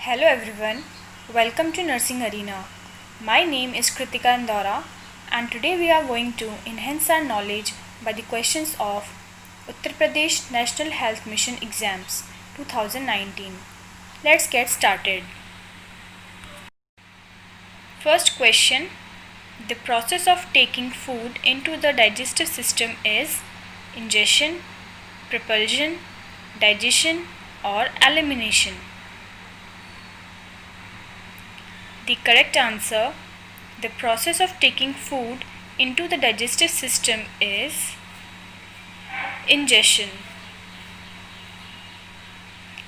Hello everyone, welcome to Nursing Arena. My name is Kritika Andora and today we are going to enhance our knowledge by the questions of Uttar Pradesh National Health Mission Exams 2019. Let's get started. First question. The process of taking food into the digestive system is ingestion, propulsion, digestion or elimination. The correct answer, the process of taking food into the digestive system is ingestion.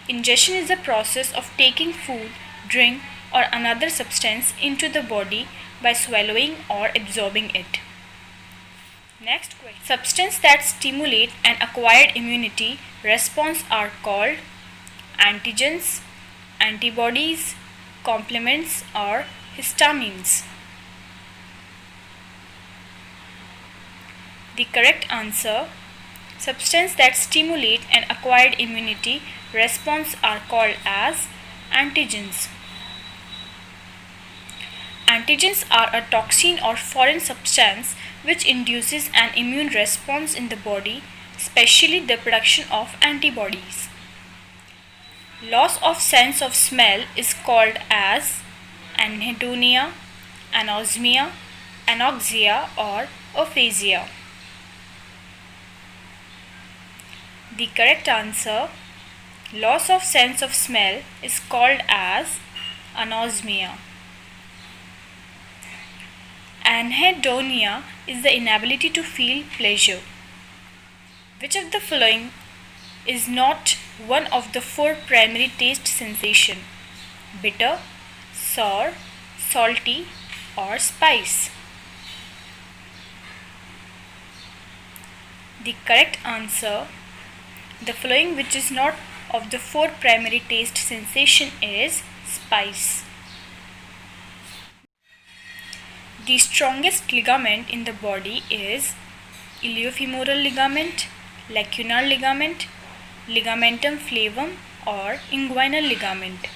Ingestion is the process of taking food, drink or another substance into the body by swallowing or absorbing it. Next question. Substances that stimulate an acquired immunity response are called antigens, antibodies, complements or histamines. The correct answer, substances that stimulate an acquired immunity response are called as antigens. Antigens are a toxin or foreign substance which induces an immune response in the body, especially the production of antibodies. Loss of sense of smell is called as anhedonia, anosmia, anoxia or aphasia. The correct answer, loss of sense of smell is called as anosmia. Anhedonia is the inability to feel pleasure. Which of the following is not one of the four primary taste sensations? Bitter, sour, salty or spice? The correct answer, the following which is not of the four primary taste sensation is spice. The strongest ligament in the body is iliofemoral ligament, lacunar ligament, ligamentum flavum or inguinal ligament.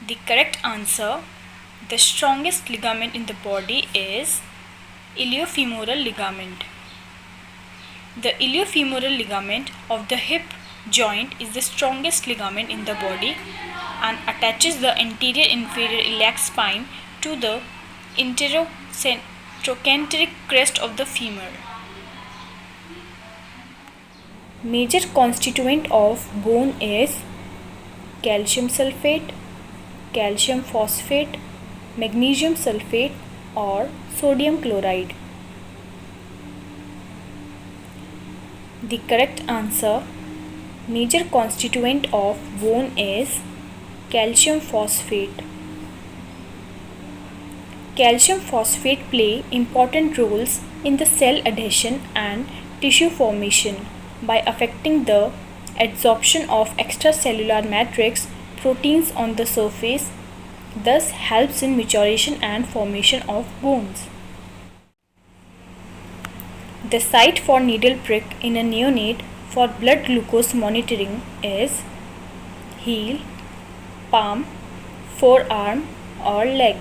The correct answer, the strongest ligament in the body is iliofemoral ligament. The iliofemoral ligament of the hip joint is the strongest ligament in the body and attaches the anterior inferior iliac spine to the trochanteric crest of the femur. Major constituent of bone is calcium sulfate, calcium phosphate, magnesium sulfate or sodium chloride. The correct answer, major constituent of bone is calcium phosphate. Calcium phosphate play important roles in the cell adhesion and tissue formation by affecting the adsorption of extracellular matrix proteins on the surface, thus helps in maturation and formation of bones. The site for needle prick in a neonate for blood glucose monitoring is heel, palm, forearm or leg.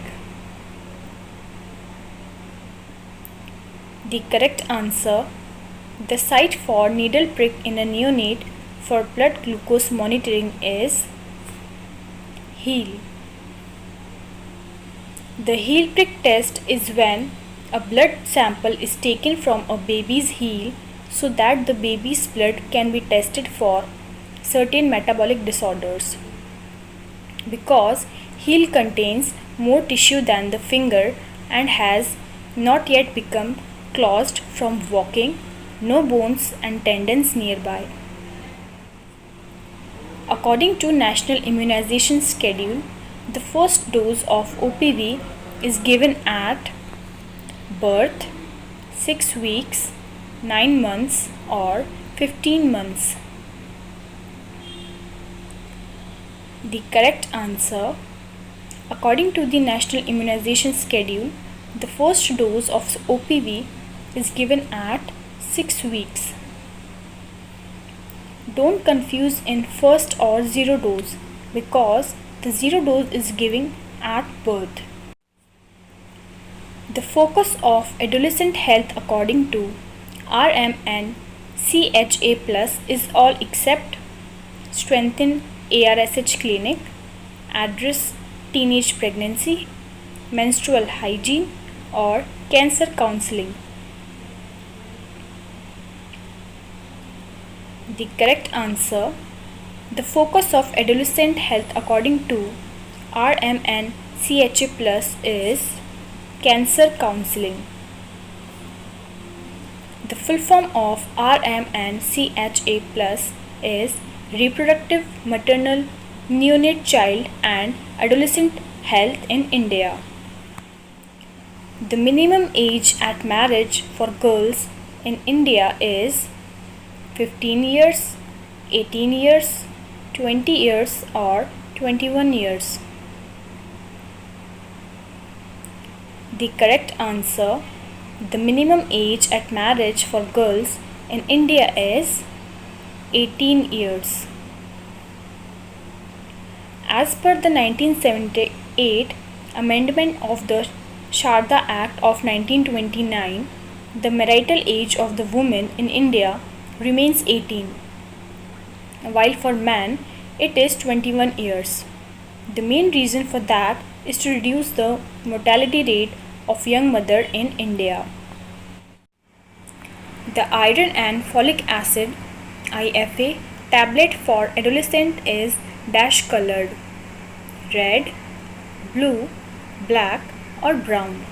The correct answer, the site for needle prick in a neonate for blood glucose monitoring is heel. The heel prick test is when a blood sample is taken from a baby's heel so that the baby's blood can be tested for certain metabolic disorders. Because heel contains more tissue than the finger and has not yet become closed from walking, no bones and tendons nearby. According to National Immunization Schedule, the first dose of OPV is given at birth, 6 weeks, 9 months or 15 months. The correct answer, according to the National Immunization Schedule, the first dose of OPV is given at 6 weeks. Don't confuse in first or zero dose because the zero dose is given at birth. The focus of adolescent health according to RMN CHA Plus is all except strengthen ARSH clinic, address teenage pregnancy, menstrual hygiene, or cancer counseling. The correct answer, the focus of adolescent health according to RMN CHA Plus is cancer counseling. The full form of RMN CHA Plus is Reproductive, Maternal, Neonate Child and Adolescent Health in India. The minimum age at marriage for girls in India is 15 years, 18 years, 20 years or 21 years. The correct answer, the minimum age at marriage for girls in India is 18 years. As per the 1978 amendment of the Sharda Act of 1929, the marital age of the woman in India remains 18, while for men it is 21 years. The main reason for that is to reduce the mortality rate of young mother in India. The iron and folic acid IFA tablet for adolescent is dash colored: red, blue, black or brown.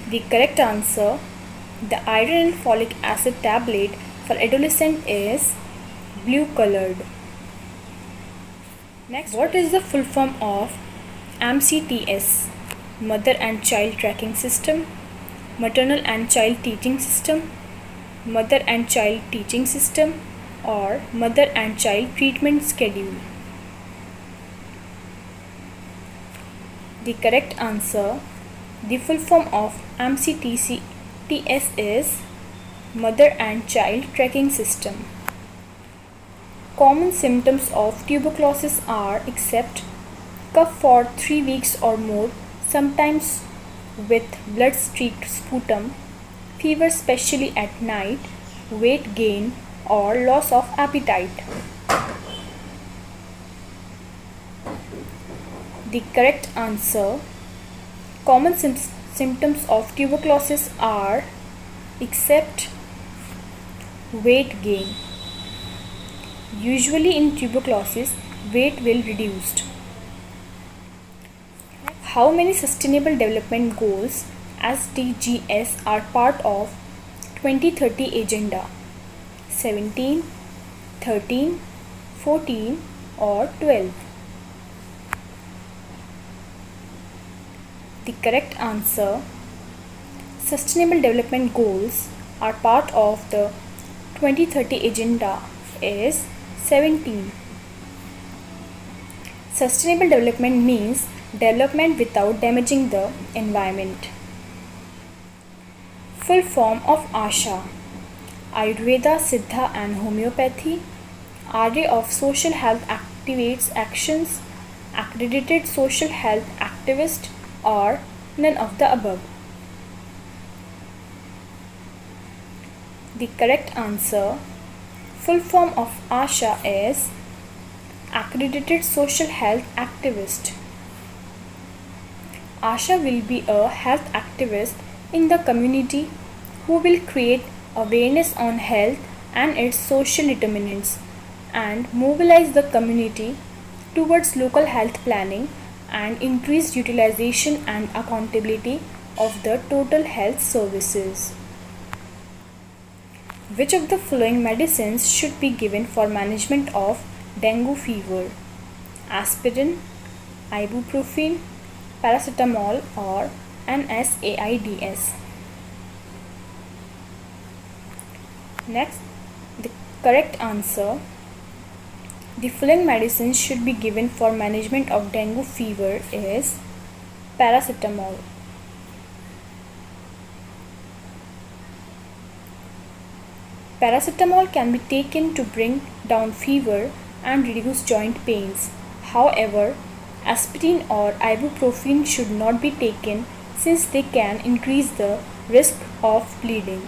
The correct answer, the iron and folic acid tablet for adolescent is blue colored. Next, what is the full form of MCTS? Mother and Child Tracking System, Maternal and Child Teaching System, Mother and Child Teaching System or Mother and Child Treatment Schedule. The correct answer, the full form of MCTS is Mother and Child Tracking System. Common symptoms of tuberculosis are except cough for 3 weeks or more, sometimes with blood-streaked sputum, fever especially at night, weight gain or loss of appetite. The correct answer, common symptoms of tuberculosis are except weight gain. Usually in tuberculosis, weight will reduced. How many Sustainable Development Goals SDGs are part of 2030 Agenda? 17, 13, 14 or 12? The correct answer, Sustainable Development Goals are part of the 2030 Agenda is 17. Sustainable development means development without damaging the environment. Full form of ASHA: Ayurveda, Siddha and Homeopathy, Array of Social Health Activates Actions, Accredited Social Health Activist or none of the above. The correct answer, full form of ASHA is Accredited Social Health Activist. ASHA will be a health activist in the community who will create awareness on health and its social determinants and mobilize the community towards local health planning and increased utilization and accountability of the total health services. Which of the following medicines should be given for management of dengue fever? Aspirin, ibuprofen, paracetamol or NSAIDs? Next, the correct answer, the following medicines should be given for management of dengue fever is paracetamol. Paracetamol can be taken to bring down fever and reduce joint pains. However, aspirin or ibuprofen should not be taken since they can increase the risk of bleeding.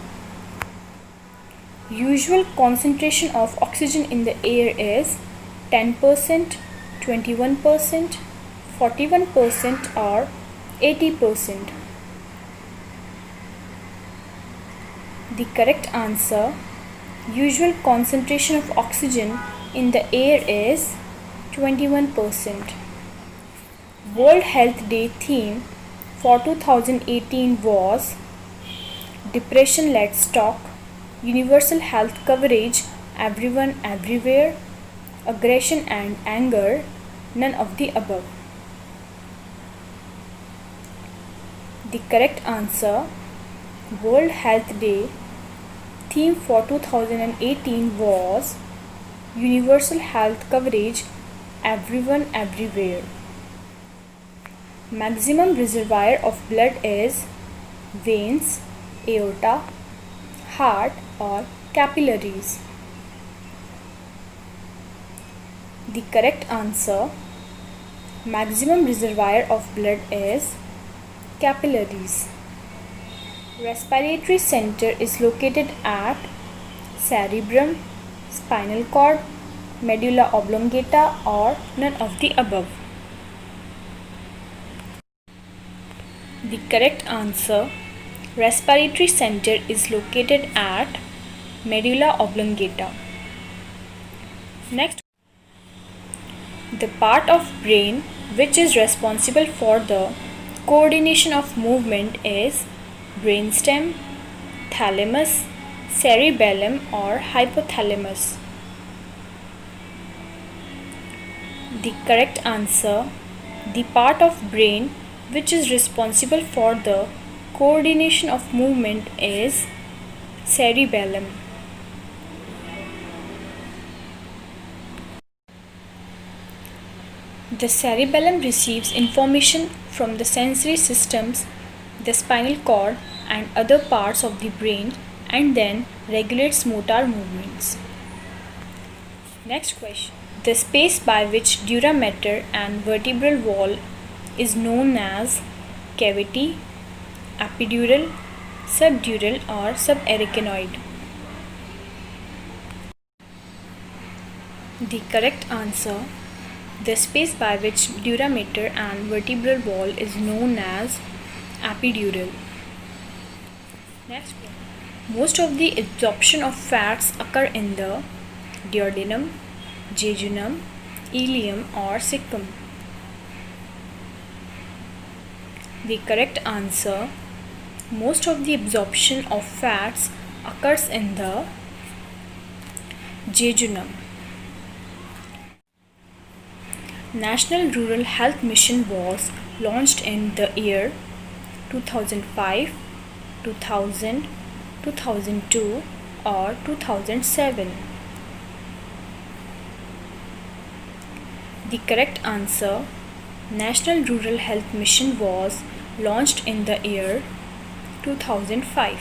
Usual concentration of oxygen in the air is 10%, 21%, 41% or 80%. The correct answer, usual concentration of oxygen in the air is 21%. World Health Day theme for 2018 was Depression Let's Talk, Universal Health Coverage, Everyone Everywhere, Aggression and Anger, none of the above. The correct answer, World Health Day theme for 2018 was Universal Health Coverage, Everyone Everywhere. Maximum reservoir of blood is veins, aorta, heart or capillaries. The correct answer, maximum reservoir of blood is capillaries. Respiratory center is located at cerebrum, spinal cord, medulla oblongata or none of the above. The correct answer, respiratory center is located at medulla oblongata. Next, the part of brain which is responsible for the coordination of movement is brainstem, thalamus, cerebellum or hypothalamus. The correct answer, the part of brain which is responsible for the coordination of movement is cerebellum. The cerebellum receives information from the sensory systems, the spinal cord and other parts of the brain and then regulates motor movements. Next question. The space by which dura mater and vertebral wall is known as cavity, epidural, subdural or subarachnoid. The correct answer, the space by which dura mater and vertebral wall is known as epidural. Next, most of the absorption of fats occur in the duodenum, jejunum, ileum or cecum. The correct answer, most of the absorption of fats occurs in the jejunum. National Rural Health Mission was launched in the year 2005, 2000, 2002 or 2007. The correct answer, National Rural Health Mission was launched in the year 2005.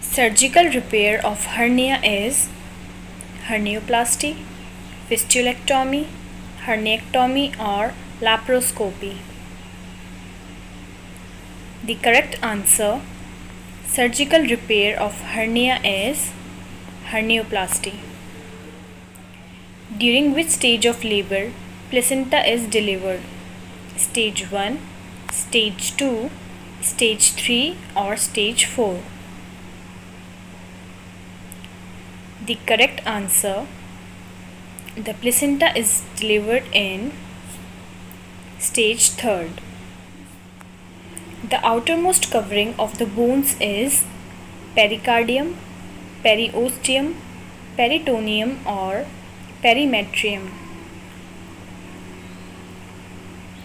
Surgical repair of hernia is hernioplasty, fistulectomy, herniectomy or laparoscopy. The correct answer, surgical repair of hernia is hernioplasty. During which stage of labor placenta is delivered? Stage 1, stage 2, stage 3 or stage 4? The correct answer, the placenta is delivered in stage 3rd. The outermost covering of the bones is pericardium, periosteum, peritoneum or perimetrium.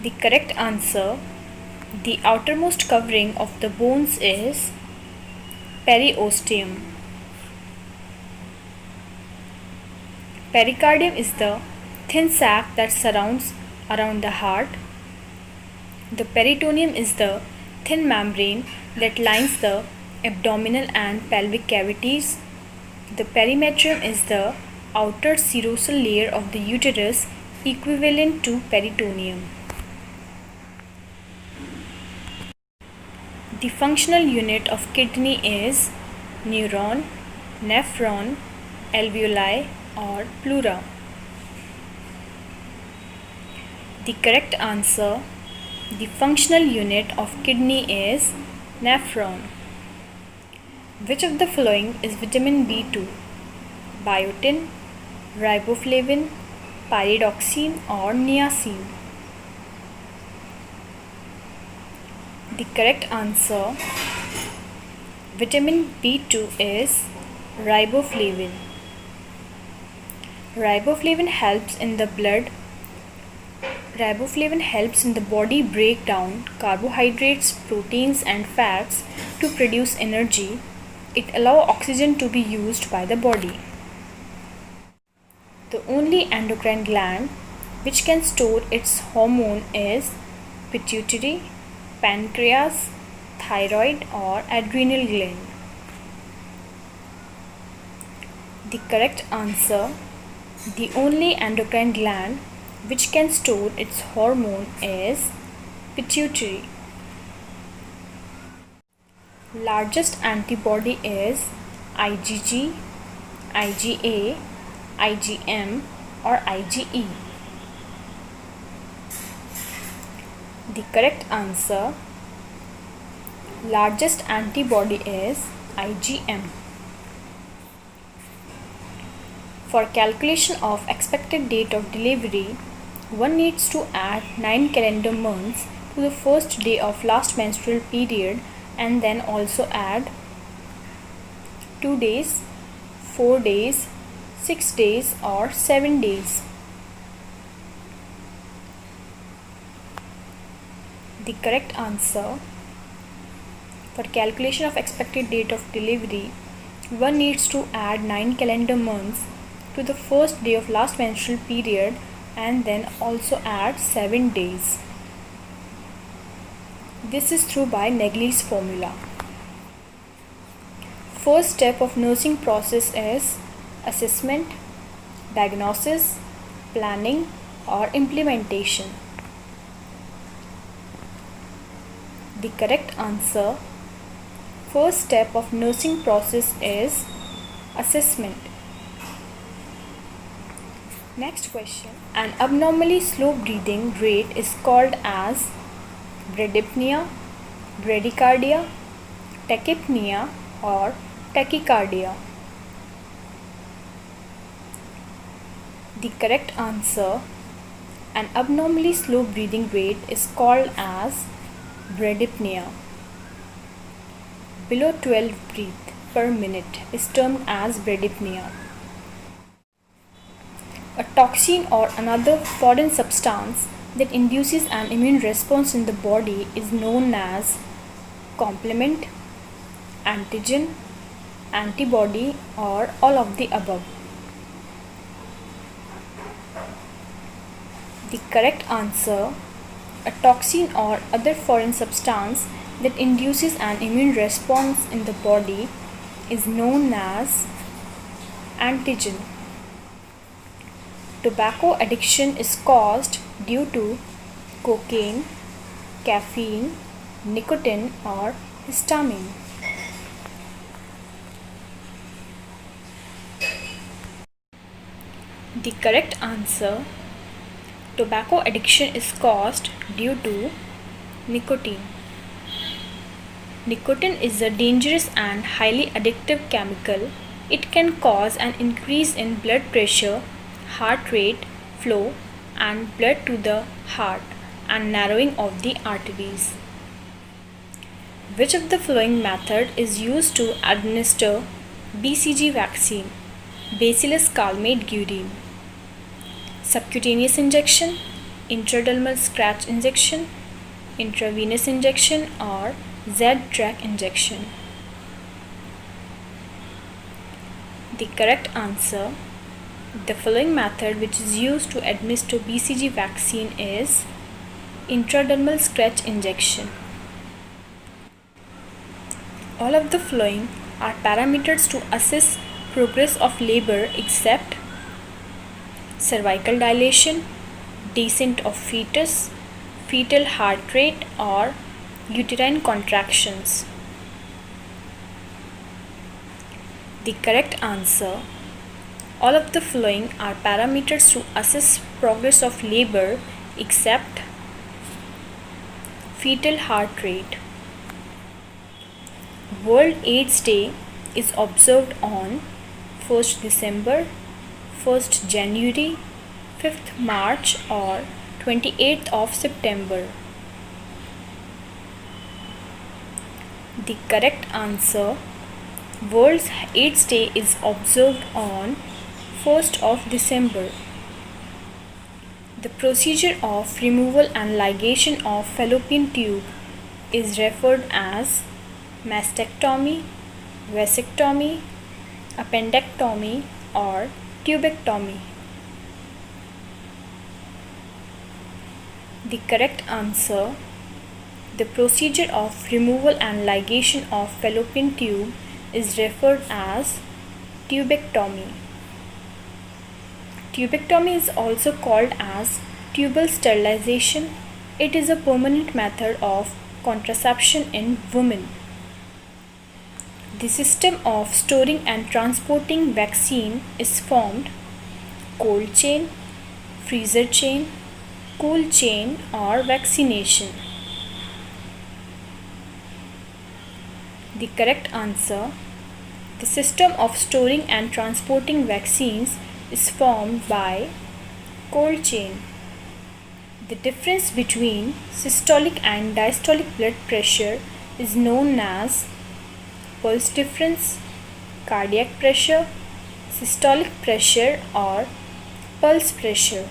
The correct answer, the outermost covering of the bones is periosteum. Pericardium is the thin sac that surrounds around the heart. The peritoneum is the thin membrane that lines the abdominal and pelvic cavities. The perimetrium is the outer serosal layer of the uterus, equivalent to peritoneum. The functional unit of kidney is neuron, nephron, alveoli, or pleura. The correct answer, the functional unit of kidney is nephron. Which of the following is vitamin B2? Biotin, riboflavin, pyridoxine, or niacin? The correct answer, vitamin B2 is riboflavin. Riboflavin helps in the body break down carbohydrates, proteins and fats to produce energy. It allows oxygen to be used by the body. The only endocrine gland which can store its hormone is pituitary, pancreas, thyroid or adrenal gland. The correct answer, the only endocrine gland which can store its hormone is pituitary. Largest antibody is IgG, IgA, IgM or IgE. The correct answer, largest antibody is IgM. For calculation of expected date of delivery, one needs to add 9 calendar months to the first day of last menstrual period and then also add 2 days, 4 days, 6 days or 7 days. The correct answer, for calculation of expected date of delivery, one needs to add 9 calendar months to the first day of last menstrual period and then also add 7 days. This is through by Naegeli's formula. First step of nursing process is assessment, diagnosis, planning or implementation. The correct answer, first step of nursing process is assessment. Next question. An abnormally slow breathing rate is called as bradypnea, bradycardia, tachypnea or tachycardia. The correct answer, an abnormally slow breathing rate is called as bradypnea. Below 12 breaths per minute is termed as bradypnea. A toxin or another foreign substance that induces an immune response in the body is known as complement, antigen, antibody or all of the above. The correct answer, a toxin or other foreign substance that induces an immune response in the body is known as antigen. Tobacco addiction is caused due to cocaine, caffeine, nicotine or histamine. The correct answer, tobacco addiction is caused due to nicotine. Nicotine is a dangerous and highly addictive chemical. It can cause an increase in blood pressure, heart rate, flow and blood to the heart and narrowing of the arteries. Which of the following method is used to administer BCG vaccine? Bacillus calmette-guerin. Subcutaneous injection, intradermal scratch injection, intravenous injection or Z-track injection. The correct answer, the following method which is used to administer BCG vaccine is intradermal scratch injection. All of the following are parameters to assess progress of labor except cervical dilation, descent of fetus, fetal heart rate, or uterine contractions? The correct answer: all of the following are parameters to assess progress of labor except fetal heart rate. World AIDS Day is observed on 1st December, 1st January, 5th March, or 28th of September. The correct answer: World AIDS Day is observed on 1st of December. The procedure of removal and ligation of fallopian tube is referred as mastectomy, vasectomy, appendectomy, or tubectomy. The correct answer: the procedure of removal and ligation of fallopian tube is referred as tubectomy. Tubectomy is also called as tubal sterilization. It is a permanent method of contraception in women. The system of storing and transporting vaccine is formed cold chain, freezer chain, cool chain, or vaccination. The correct answer: the system of storing and transporting vaccines is formed by cold chain. The difference between systolic and diastolic blood pressure is known as pulse difference, cardiac pressure, systolic pressure, or pulse pressure.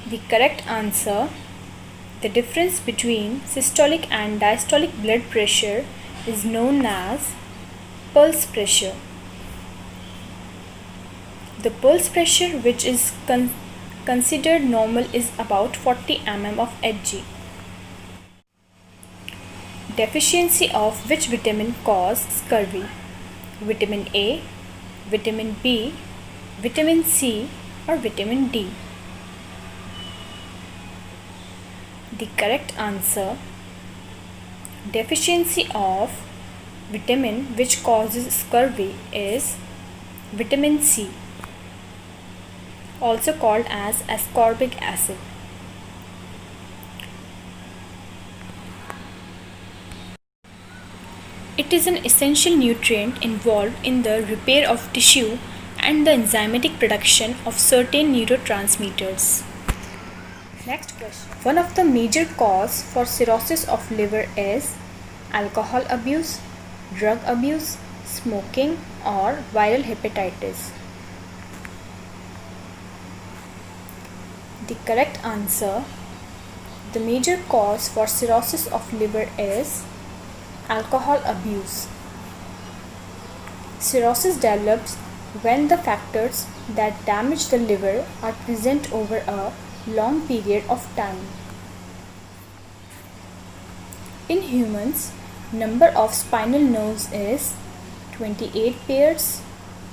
The correct answer: the difference between systolic and diastolic blood pressure is known as pulse pressure. The pulse pressure which is considered normal is about 40 mm of Hg. Deficiency of which vitamin causes scurvy? Vitamin A, vitamin B, vitamin C, or vitamin D? The correct answer: deficiency of vitamin which causes scurvy is vitamin C, also called as ascorbic acid. It is an essential nutrient involved in the repair of tissue and the enzymatic production of certain neurotransmitters. Next question. One of the major causes for cirrhosis of liver is alcohol abuse, drug abuse, smoking, or viral hepatitis. The correct answer: the major cause for cirrhosis of liver is alcohol abuse. Cirrhosis develops when the factors that damage the liver are present over a long period of time. In humans, number of spinal nerves is 28 pairs,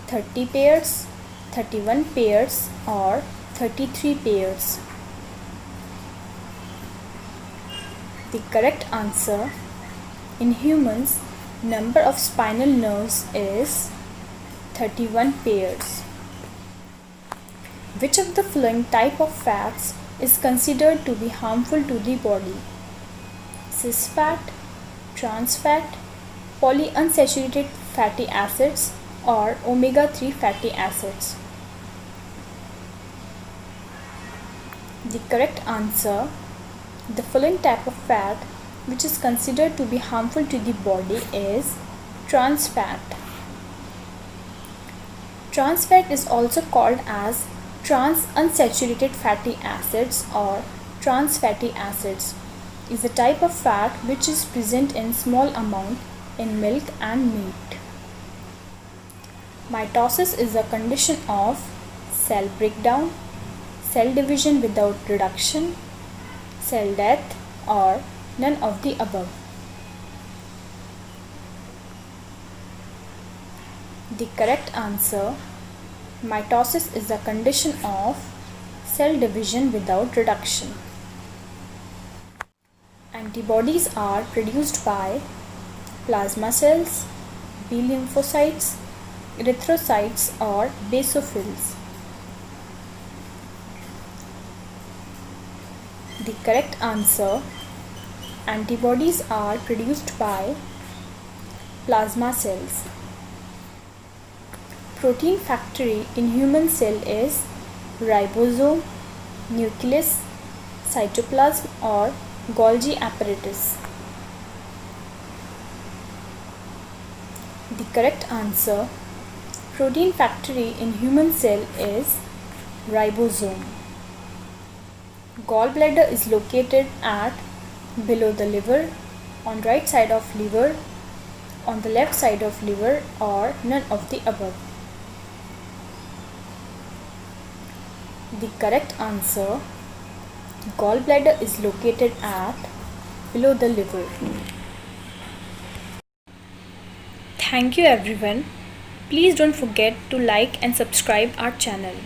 30 pairs, 31 pairs, or 33 pairs. The correct answer: in humans, number of spinal nerves is 31 pairs. Which of the following type of fats is considered to be harmful to the body? Cis fat, trans fat, polyunsaturated fatty acids, or omega-3 fatty acids? The correct answer: the following type of fat which is considered to be harmful to the body is trans fat. Trans fat is also called as trans unsaturated fatty acids or trans fatty acids. Is a type of fat which is present in small amount in milk and meat. Mitosis is a condition of cell breakdown, cell division without reduction, cell death, or none of the above. The correct answer, mitosis is the condition of cell division without reduction. Antibodies are produced by plasma cells, B lymphocytes, erythrocytes or basophils. The correct answer, antibodies are produced by plasma cells. Protein factory in human cell is ribosome, nucleus, cytoplasm or Golgi apparatus. The correct answer, protein factory in human cell is ribosome. Gallbladder is located at below the liver, on right side of liver, on the left side of liver or none of the above. The correct answer, gallbladder is located at below the liver. Thank you everyone. Please don't forget to like and subscribe our channel.